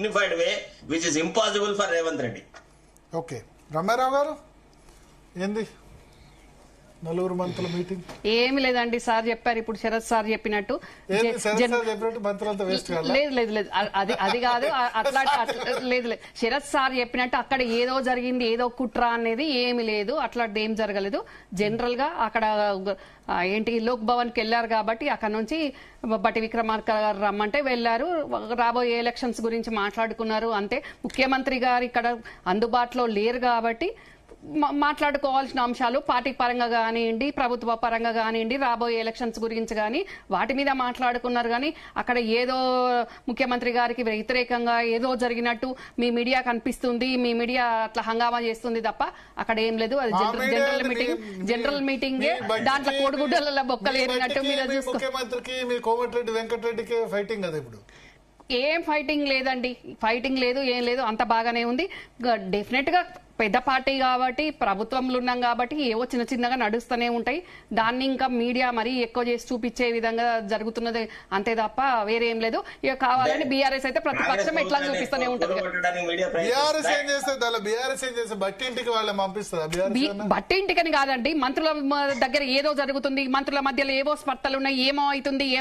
dignified way, which is impossible for Revanth Reddy. Okay Rama Rao గారు ఏంది నలుగురు మంత్రుల మీటింగ్ ఏమి లేదండి. సార్ చెప్పారు ఇప్పుడు, శరత్ సార్ చెప్పినట్టు. లేదు లేదు లేదు అది కాదు, అట్లా లేదు లేదు. శరత్ సార్ చెప్పినట్టు అక్కడ ఏదో జరిగింది, ఏదో కుట్ర అనేది ఏమి లేదు, అట్లాంటిది ఏం జరగలేదు. జనరల్ గా అక్కడ ఏంటి లోక్ భవన్ కి వెళ్లారు కాబట్టి అక్కడ నుంచి బట్టి విక్రమార్క గారు రమ్మంటే వెళ్లారు. రాబోయే ఎలక్షన్స్ గురించి మాట్లాడుకున్నారు అంతే. ముఖ్యమంత్రి గారు ఇక్కడ అందుబాటులో లేరు కాబట్టి మాట్లాడుకోవాల్సిన అంశాలు పార్టీ పరంగా కానివ్వండి, ప్రభుత్వ పరంగా కానివ్వండి, రాబోయే ఎలక్షన్స్ గురించి కానీ వాటి మీద మాట్లాడుకున్నారు. కానీ అక్కడ ఏదో ముఖ్యమంత్రి గారికి వ్యతిరేకంగా ఏదో జరిగినట్టు మీ మీడియా కనిపిస్తుంది, మీ మీడియా అట్లా హంగామా చేస్తుంది తప్ప అక్కడ ఏం లేదు. అది జనరల్ మీటింగ్. దాంట్లో కోడిగుడ్డల బొక్కలు ఏరినట్టు మీరు ముఖ్యమంత్రికి కోమటిరెడ్డి వెంకటరెడ్డికి ఫైటింగ్ కదా ఇప్పుడు. ఏం ఫైటింగ్ లేదండి, ఫైటింగ్ లేదు, ఏం లేదు, అంత బాగానే ఉంది. డెఫినెట్ గా పెద్ద పార్టీ కాబట్టి, ప్రభుత్వంలో ఉన్నాం కాబట్టి ఏవో చిన్న చిన్నగా నడుస్తూనే ఉంటాయి. దాన్ని ఇంకా మీడియా మరీ ఎక్కువ చేసి చూపించే విధంగా జరుగుతున్నది అంతే తప్ప వేరేం లేదు. ఇక కావాలని బీఆర్ఎస్ అయితే ప్రతిపక్షం ఎట్లా చూపిస్తూనే ఉంటుంది. బట్టింటికని కాదండి, మంత్రుల దగ్గర ఏదో జరుగుతుంది, మంత్రుల మధ్యలో ఏవో స్పర్ధలు ఉన్నాయి,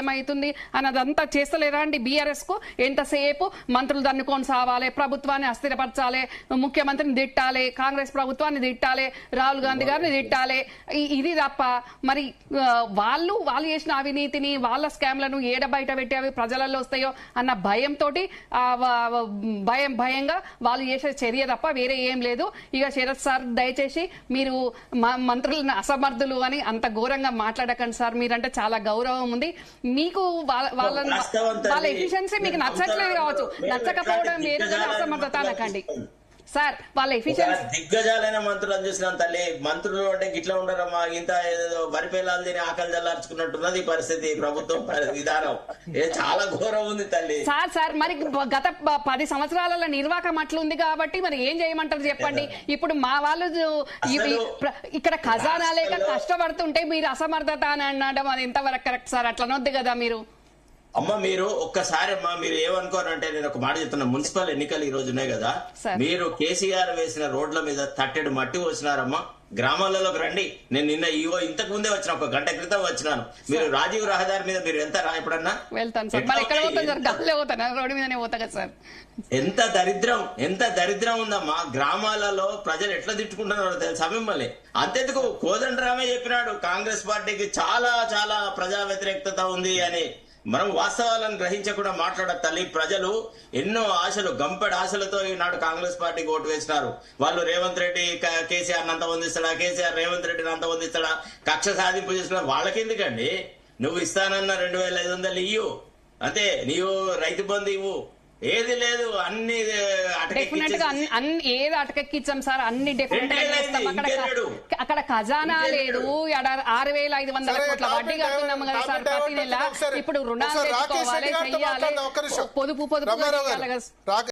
ఏమైతుంది అన్నదంతా చేస్తలేరా అండి బీఆర్ఎస్ కు? ఎంతసేపు మంత్రులు దన్నుకొని సావాలి, ప్రభుత్వాన్ని అస్థిరపరచాలి, ముఖ్యమంత్రిని తిట్టాలి, కాంగ్రెస్ ప్రభుత్వాన్ని తిట్టాలి, రాహుల్ గాంధీ గారిని తిట్టాలి, ఇది తప్ప మరి వాళ్ళు చేసిన అవినీతిని, వాళ్ళ స్కామ్లను ఏడ బయట పెట్టి అవి ప్రజలలో వస్తాయో అన్న భయంతో భయంగా వాళ్ళు చేసే చర్య తప్ప వేరే ఏం లేదు. ఇక శరత్ సార్ దయచేసి మీరు మంత్రులను అసమర్థులు అని అంత ఘోరంగా మాట్లాడకండి సార్. మీరంటే చాలా గౌరవం ఉంది మీకు. వాళ్ళ ఎఫిషియన్సీ మీకు నచ్చట్లేదు కావచ్చు, నచ్చకపోవడం వేరు కానీ అసమర్థత అనకండి సార్. వాళ్ళ ఎఫిషియన్సీ దిగ్గజాలైన మంత్రులు చూసినాం తల్లి. మంత్రులు అంటే గిట్లా ఉండరమ్మా, ఇంత వరిపేలాలు తిని ఆకలి జల్లార్చుకున్నట్టున్నది పరిస్థితి. ప్రభుత్వం విధానం చాలా ఘోరం ఉంది తల్లి. సార్ మరి గత 10 సంవత్సరాల నిర్వాహకం అట్లుంది కాబట్టి మరి ఏం చేయమంటారు చెప్పండి. ఇప్పుడు మా వాళ్ళు ఇక్కడ ఖజానా లేక కష్టపడుతుంటే మీరు అసమర్థత అని అనడం అది ఎంతవరకు కరెక్ట్ సార్? అట్లనొద్దు కదా మీరు. అమ్మ మీరు ఒక్కసారి అమ్మా మీరు ఏమనుకోరంటే, నేను ఒక మాట చెప్తున్నా, మున్సిపల్ ఎన్నికలు ఈ రోజు ఉన్నాయి కదా, మీరు కేసీఆర్ వేసిన రోడ్ల మీద తట్టెడు మట్టి వచ్చినారమ్మా. గ్రామాలలోకి రండి. నేను నిన్న ఇంతకు ముందే వచ్చిన, 1 గంట క్రితం వచ్చినాను. మీరు రాజీవ్ రహదారి మీద మీరు ఎంత ఎప్పుడన్నా వెళ్తాను సార్. ఎంత దరిద్రం ఉందమ్మా. గ్రామాలలో ప్రజలు ఎట్లా తిట్టుకుంటున్నారో తెలుసా మిమ్మల్ని. అంతెందుకు కోదండరామే చెప్పినాడు కాంగ్రెస్ పార్టీకి చాలా చాలా ప్రజా వ్యతిరేకత ఉంది అని. మనం వాస్తవాలను గ్రహించకుండా మాట్లాడదు తల్లి. ప్రజలు ఎన్నో ఆశలు, గంపెడు ఆశలతో ఈనాడు కాంగ్రెస్ పార్టీకి ఓటు వేసినారు. వాళ్ళు రేవంత్ రెడ్డి కేసీఆర్ అంత పొందిస్తాడా, కేసీఆర్ రేవంత్ రెడ్డిని అంత పొందిస్తాడా, కక్ష సాధింపు చేస్తున్నా. వాళ్ళకెందుకండి? నువ్వు ఇస్తానన్న 2500 ఇవ్వు అంతే, నీవు రైతు బంధు ఇవ్వు, ఏది లేదు అన్ని డెఫినెట్ గా ఏది అటకెక్కించాం సార్, అన్ని డెఫినెట్ గా చేస్తాం. అక్కడ ఖజానా లేదు, 6500 కోట్ల వడ్డీ కడుతున్నాము కదా సార్ ప్రతి నెల. ఇప్పుడు రుణాలు తెచ్చుకోవాలి, చెయ్యాలి, పొదుపు